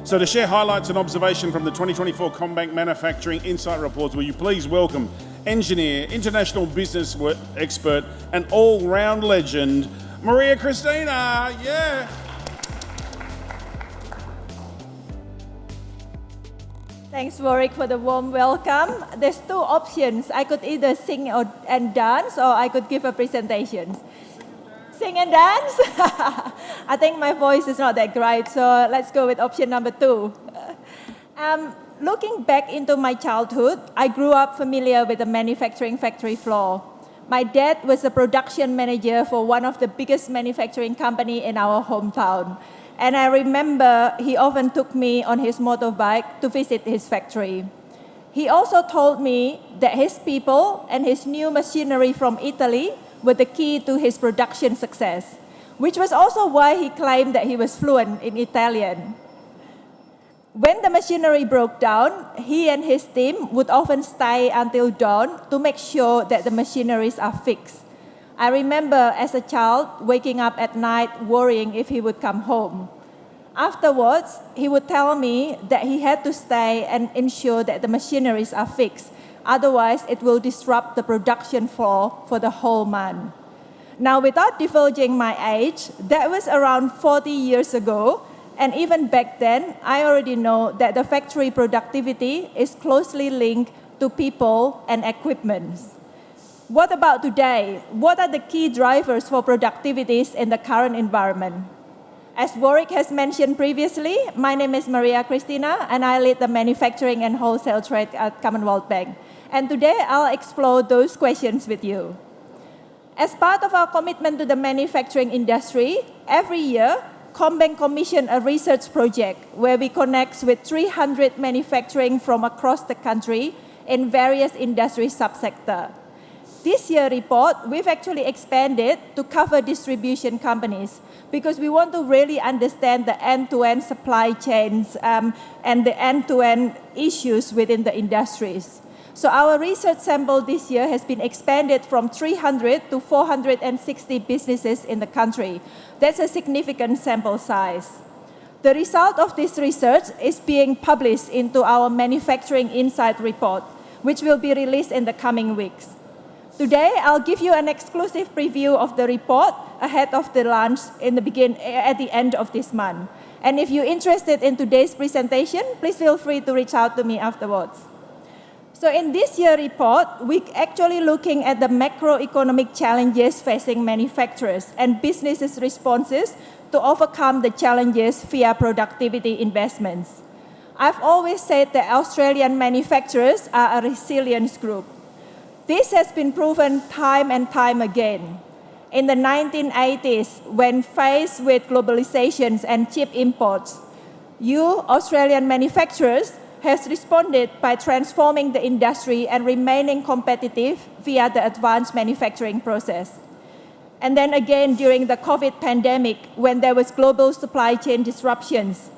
So to share highlights and observation from the 2024 CommBank Manufacturing Insight Reports, will you please welcome engineer, international business expert, and all-round legend, Christina. Yeah. Thanks, Warwick, for the warm welcome. There's two options. I could either sing and dance, or I could give a presentation. Sing and dance? I think my voice is not that great, so let's go with option number 2. Looking back into my childhood, I grew up familiar with the manufacturing factory floor. My dad was a production manager for one of the biggest manufacturing company in our hometown. And I remember he often took me on his motorbike to visit his factory. He also told me that his people and his new machinery from Italy were the key to his production success, which was also why he claimed that he was fluent in Italian. When the machinery broke down, he and his team would often stay until dawn to make sure that the machineries are fixed. I remember as a child waking up at night worrying if he would come home. Afterwards, he would tell me that he had to stay and ensure that the machineries are fixed. Otherwise, it will disrupt the production floor for the whole month. Now, without divulging my age, that was around 40 years ago. And even back then, I already know that the factory productivity is closely linked to people and equipment. What about today? What are the key drivers for productivities in the current environment? As Warwick has mentioned previously, my name is Christina, and I lead the manufacturing and wholesale trade at Commonwealth Bank. And today, I'll explore those questions with you. As part of our commitment to the manufacturing industry, every year, CommBank commissioned a research project where we connect with 300 manufacturing from across the country in various industry subsectors. This year's report, we've actually expanded to cover distribution companies because we want to really understand the end-to-end supply chains and the end-to-end issues within the industries. So our research sample this year has been expanded from 300 to 460 businesses in the country. That's a significant sample size. The result of this research is being published into our Manufacturing Insight Report, which will be released in the coming weeks. Today, I'll give you an exclusive preview of the report ahead of the launch at the end of this month. And if you're interested in today's presentation, please feel free to reach out to me afterwards. So in this year's report, we're actually looking at the macroeconomic challenges facing manufacturers and businesses' responses to overcome the challenges via productivity investments. I've always said that Australian manufacturers are a resilience group. This has been proven time and time again. In the 1980s, when faced with globalizations and cheap imports, Australian manufacturers has responded by transforming the industry and remaining competitive via the advanced manufacturing process. And then again, during the COVID pandemic, when there was global supply chain disruptions,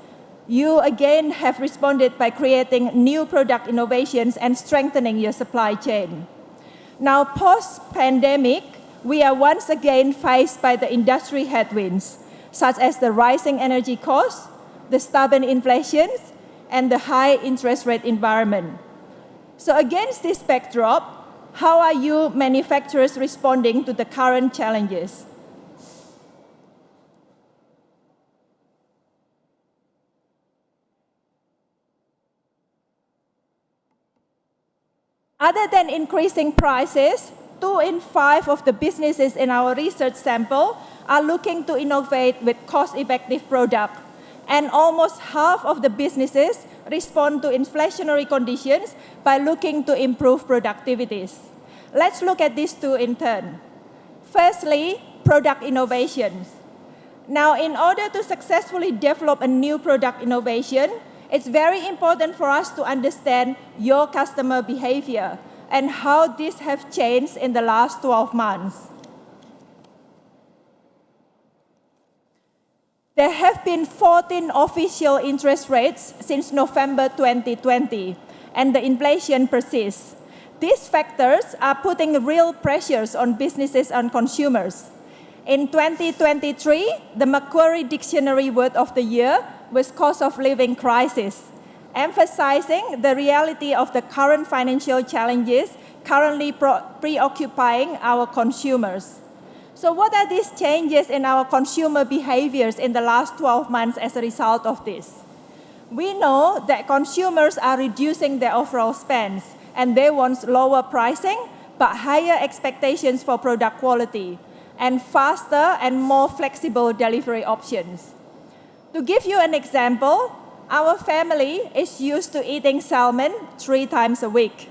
you again have responded by creating new product innovations and strengthening your supply chain. Now, post-pandemic, we are once again faced by the industry headwinds, such as the rising energy costs, the stubborn inflation, and the high interest rate environment. So against this backdrop, how are you manufacturers responding to the current challenges? Other than increasing prices, 2 in 5 of the businesses in our research sample are looking to innovate with cost-effective products. And almost half of the businesses respond to inflationary conditions by looking to improve productivities. Let's look at these two in turn. Firstly, product innovations. Now, in order to successfully develop a new product innovation, it's very important for us to understand your customer behavior and how these have changed in the last 12 months. There have been 14 official interest rates since November 2020, and the inflation persists. These factors are putting real pressures on businesses and consumers. In 2023, the Macquarie Dictionary Word of the Year with cost of living crisis, emphasizing the reality of the current financial challenges currently preoccupying our consumers. So what are these changes in our consumer behaviors in the last 12 months as a result of this? We know that consumers are reducing their overall spends and they want lower pricing but higher expectations for product quality and faster and more flexible delivery options. To give you an example, our family is used to eating salmon 3 times a week.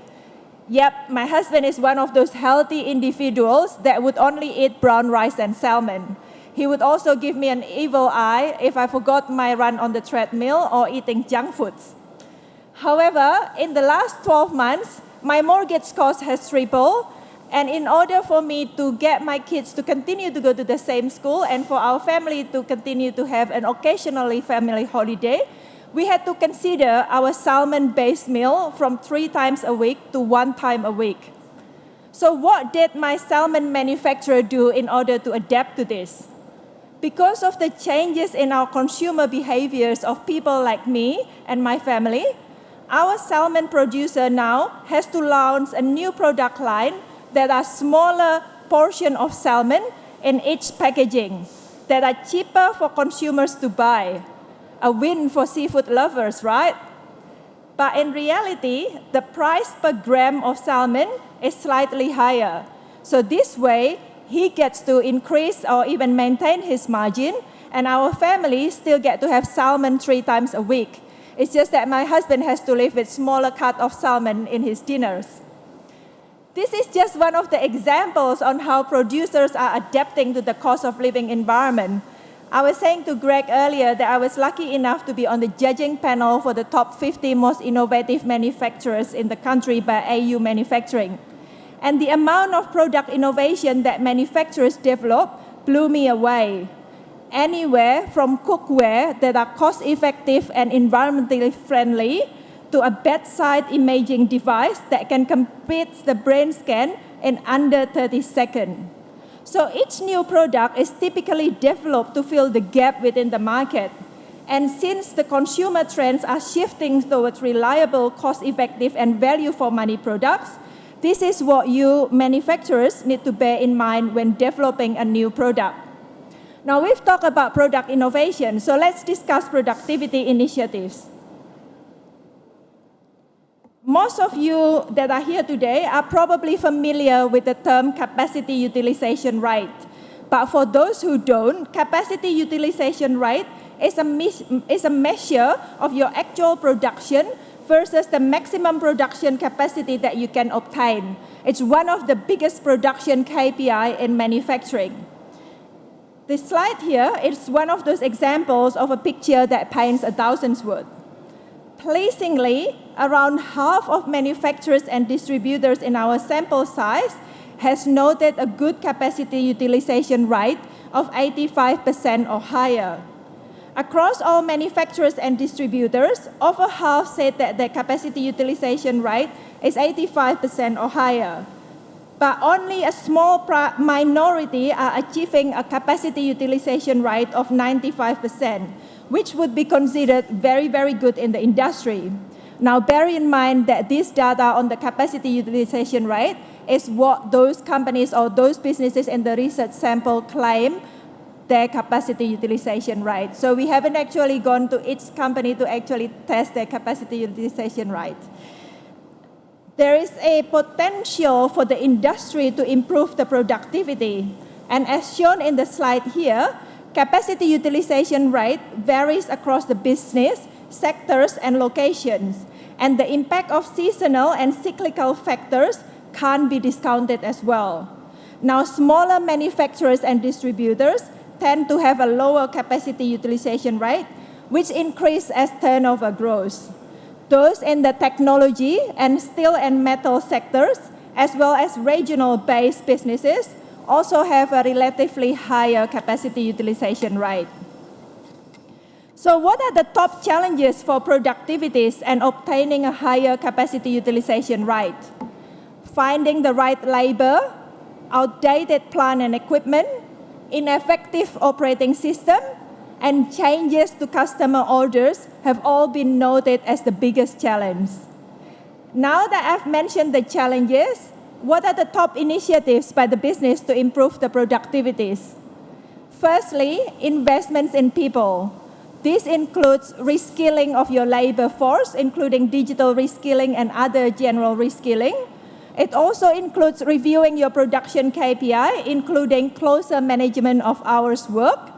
Yep, my husband is one of those healthy individuals that would only eat brown rice and salmon. He would also give me an evil eye if I forgot my run on the treadmill or eating junk foods. However, in the last 12 months, my mortgage cost has tripled, and in order for me to get my kids to continue to go to the same school and for our family to continue to have an occasionally family holiday, we had to consider our salmon-based meal from 3 times a week to 1 time a week. So what did my salmon manufacturer do in order to adapt to this? Because of the changes in our consumer behaviors of people like me and my family, our salmon producer now has to launch a new product line that are smaller portion of salmon in each packaging that are cheaper for consumers to buy. A win for seafood lovers, right? But in reality, the price per gram of salmon is slightly higher. So this way, he gets to increase or even maintain his margin, and our family still get to have salmon 3 times a week. It's just that my husband has to live with smaller cut of salmon in his dinners. This is just one of the examples on how producers are adapting to the cost of living environment. I was saying to Greg earlier that I was lucky enough to be on the judging panel for the top 50 most innovative manufacturers in the country by AU Manufacturing. And the amount of product innovation that manufacturers develop blew me away. Anywhere from cookware that are cost-effective and environmentally friendly to a bedside imaging device that can complete the brain scan in under 30 seconds. So each new product is typically developed to fill the gap within the market. And since the consumer trends are shifting towards reliable, cost-effective, and value-for-money products, this is what you manufacturers need to bear in mind when developing a new product. Now we've talked about product innovation, so let's discuss productivity initiatives. Most of you that are here today are probably familiar with the term capacity utilization rate. But for those who don't, capacity utilization rate is a measure of your actual production versus the maximum production capacity that you can obtain. It's one of the biggest production KPI in manufacturing. This slide here is one of those examples of a picture that paints 1,000 words. Pleasingly, around half of manufacturers and distributors in our sample size has noted a good capacity utilization rate of 85% or higher. Across all manufacturers and distributors, over half said that their capacity utilization rate is 85% or higher. But only a small minority are achieving a capacity utilization rate of 95%, which would be considered very, very good in the industry. Now, bear in mind that this data on the capacity utilization rate is what those companies or those businesses in the research sample claim their capacity utilization rate. So we haven't actually gone to each company to actually test their capacity utilization rate. There is a potential for the industry to improve the productivity. And as shown in the slide here, capacity utilization rate varies across the business, sectors, and locations. And the impact of seasonal and cyclical factors can't be discounted as well. Now, smaller manufacturers and distributors tend to have a lower capacity utilization rate, which increases as turnover grows. Those in the technology and steel and metal sectors, as well as regional-based businesses, also have a relatively higher capacity utilization rate. So what are the top challenges for productivities and obtaining a higher capacity utilization rate? Finding the right labor, outdated plant and equipment, ineffective operating system, and changes to customer orders have all been noted as the biggest challenge. Now that I've mentioned the challenges, what are the top initiatives by the business to improve the productivities? Firstly, investments in people. This includes reskilling of your labor force, including digital reskilling and other general reskilling. It also includes reviewing your production KPI, including closer management of hours worked.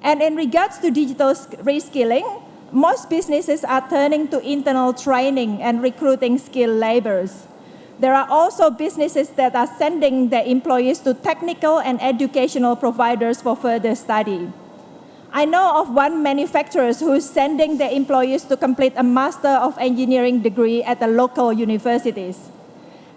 And in regards to digital reskilling, most businesses are turning to internal training and recruiting skilled laborers. There are also businesses that are sending their employees to technical and educational providers for further study. I know of one manufacturer who is sending their employees to complete a Master of Engineering degree at the local universities.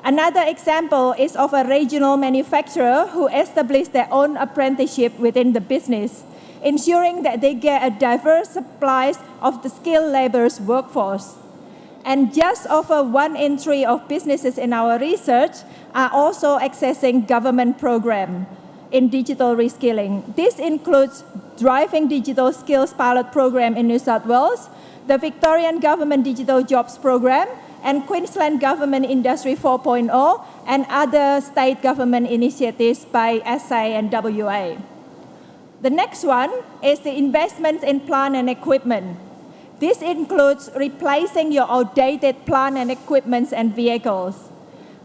Another example is of a regional manufacturer who established their own apprenticeship within the business, ensuring that they get a diverse supply of the skilled laborers workforce. And just over 1 in 3 of businesses in our research are also accessing government programs in digital reskilling. This includes Driving Digital Skills Pilot Program in New South Wales, the Victorian Government Digital Jobs Program, and Queensland Government Industry 4.0, and other state government initiatives by SA and WA. The next one is the investments in plant and equipment. This includes replacing your outdated plant and equipment and vehicles.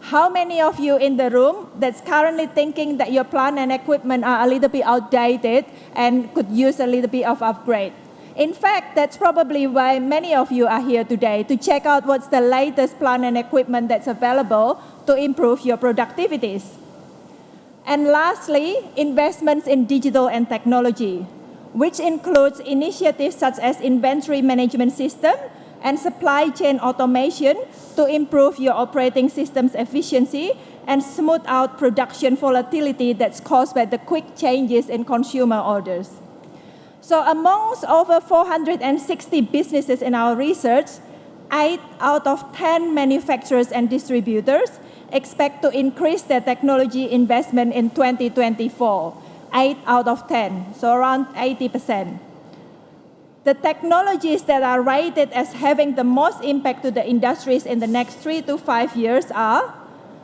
How many of you in the room that's currently thinking that your plant and equipment are a little bit outdated and could use a little bit of upgrade? In fact, that's probably why many of you are here today, to check out what's the latest plant and equipment that's available to improve your productivities. And lastly, investments in digital and technology, which includes initiatives such as inventory management system and supply chain automation to improve your operating system's efficiency and smooth out production volatility that's caused by the quick changes in consumer orders. So amongst over 460 businesses in our research, 8 out of 10 manufacturers and distributors expect to increase their technology investment in 2024. 8 out of 10, so around 80%. The technologies that are rated as having the most impact to the industries in the next 3 to 5 years are,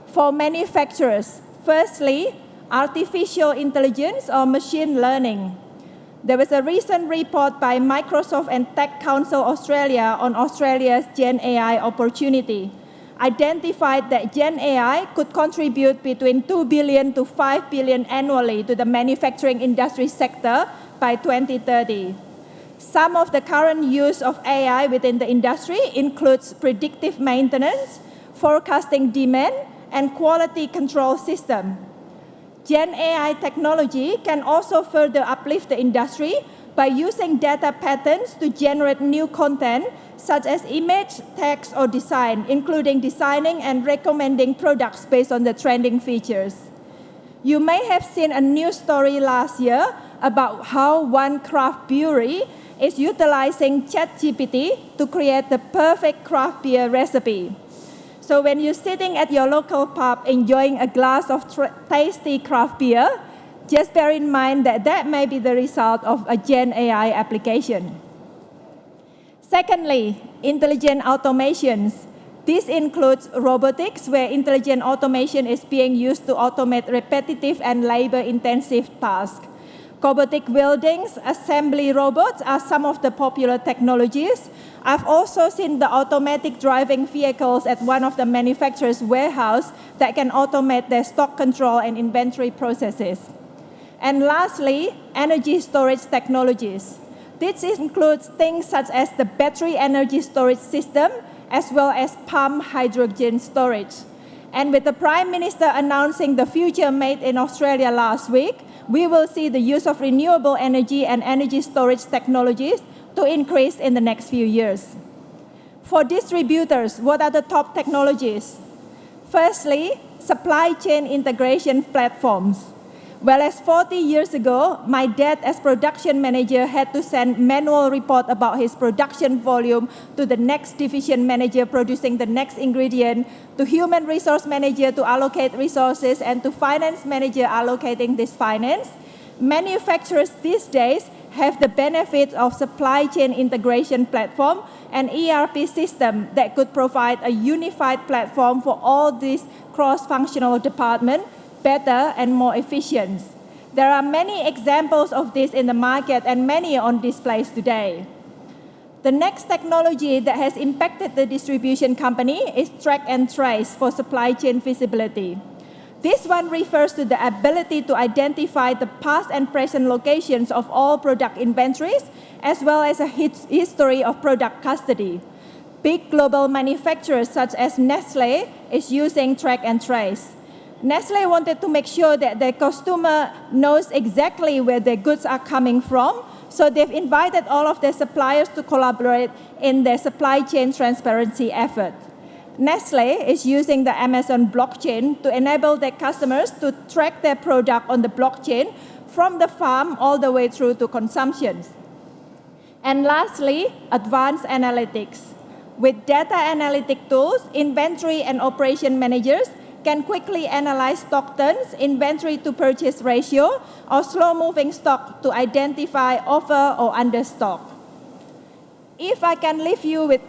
for manufacturers, firstly, artificial intelligence or machine learning. There was a recent report by Microsoft and Tech Council Australia on Australia's Gen AI opportunity, identified that Gen AI could contribute between 2 billion to 5 billion annually to the manufacturing industry sector by 2030. Some of the current use of AI within the industry includes predictive maintenance, forecasting demand, and quality control system. Gen AI technology can also further uplift the industry by using data patterns to generate new content such as image, text, or design, including designing and recommending products based on the trending features. You may have seen a news story last year about how one craft brewery is utilizing ChatGPT to create the perfect craft beer recipe. So when you're sitting at your local pub enjoying a glass of tasty craft beer, just bear in mind that that may be the result of a Gen AI application. Secondly, intelligent automations. This includes robotics, where intelligent automation is being used to automate repetitive and labor-intensive tasks. Robotic weldings, assembly robots are some of the popular technologies. I've also seen the automatic driving vehicles at one of the manufacturer's warehouse that can automate their stock control and inventory processes. And lastly, energy storage technologies. This includes things such as the battery energy storage system, as well as pumped hydrogen storage. And with the Prime Minister announcing the future made in Australia last week, we will see the use of renewable energy and energy storage technologies to increase in the next few years. For distributors, what are the top technologies? Firstly, supply chain integration platforms. Whereas 40 years ago, my dad as production manager had to send manual report about his production volume to the next division manager producing the next ingredient, to human resource manager to allocate resources, and to finance manager allocating this finance. Manufacturers these days have the benefit of supply chain integration platform and ERP system that could provide a unified platform for all these cross-functional departments better and more efficient. There are many examples of this in the market and many on displays today. The next technology that has impacted the distribution company is track and trace for supply chain visibility. This one refers to the ability to identify the past and present locations of all product inventories, as well as a history of product custody. Big global manufacturers such as Nestle is using track and trace. Nestle wanted to make sure that their customer knows exactly where their goods are coming from, so they've invited all of their suppliers to collaborate in their supply chain transparency effort. Nestle is using the Amazon blockchain to enable their customers to track their product on the blockchain from the farm all the way through to consumption. And lastly, advanced analytics. With data analytic tools, inventory and operation managers can quickly analyze stock turns, inventory to purchase ratio, or slow-moving stock to identify over or under stock. If I can leave you with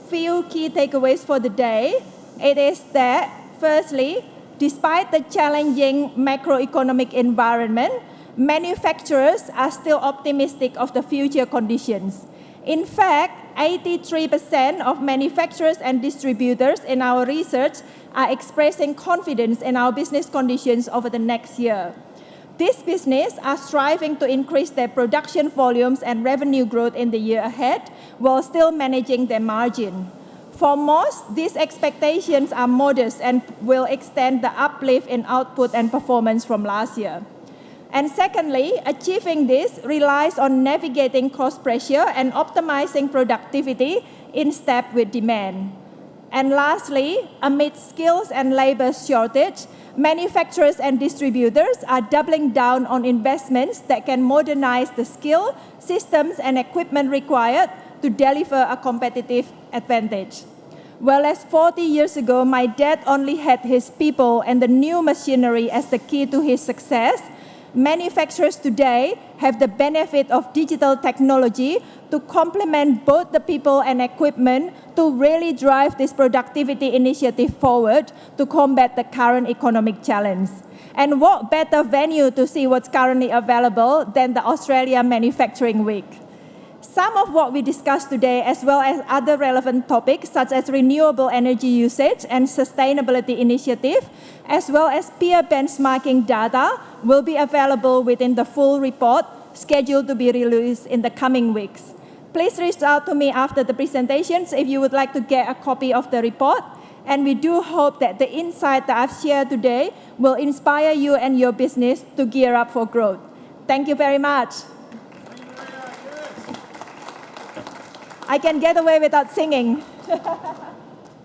few key takeaways for the day, it is that, firstly, despite the challenging macroeconomic environment, manufacturers are still optimistic of the future conditions. In fact, 83% of manufacturers and distributors in our research are expressing confidence in our business conditions over the next year. These businesses are striving to increase their production volumes and revenue growth in the year ahead while still managing their margin. For most, these expectations are modest and will extend the uplift in output and performance from last year. And secondly, achieving this relies on navigating cost pressure and optimizing productivity in step with demand. And lastly, amid skills and labor shortage, manufacturers and distributors are doubling down on investments that can modernize the skill, systems, and equipment required to deliver a competitive advantage. Whereas 40 years ago, my dad only had his people and the new machinery as the key to his success, manufacturers today have the benefit of digital technology to complement both the people and equipment to really drive this productivity initiative forward to combat the current economic challenge. And what better venue to see what's currently available than the Australia Manufacturing Week? Some of what we discussed today, as well as other relevant topics such as renewable energy usage and sustainability initiative, as well as peer benchmarking data, will be available within the full report scheduled to be released in the coming weeks. Please reach out to me after the presentations if you would like to get a copy of the report. And we do hope that the insight that I've shared today will inspire you and your business to gear up for growth. Thank you very much. I can get away without singing.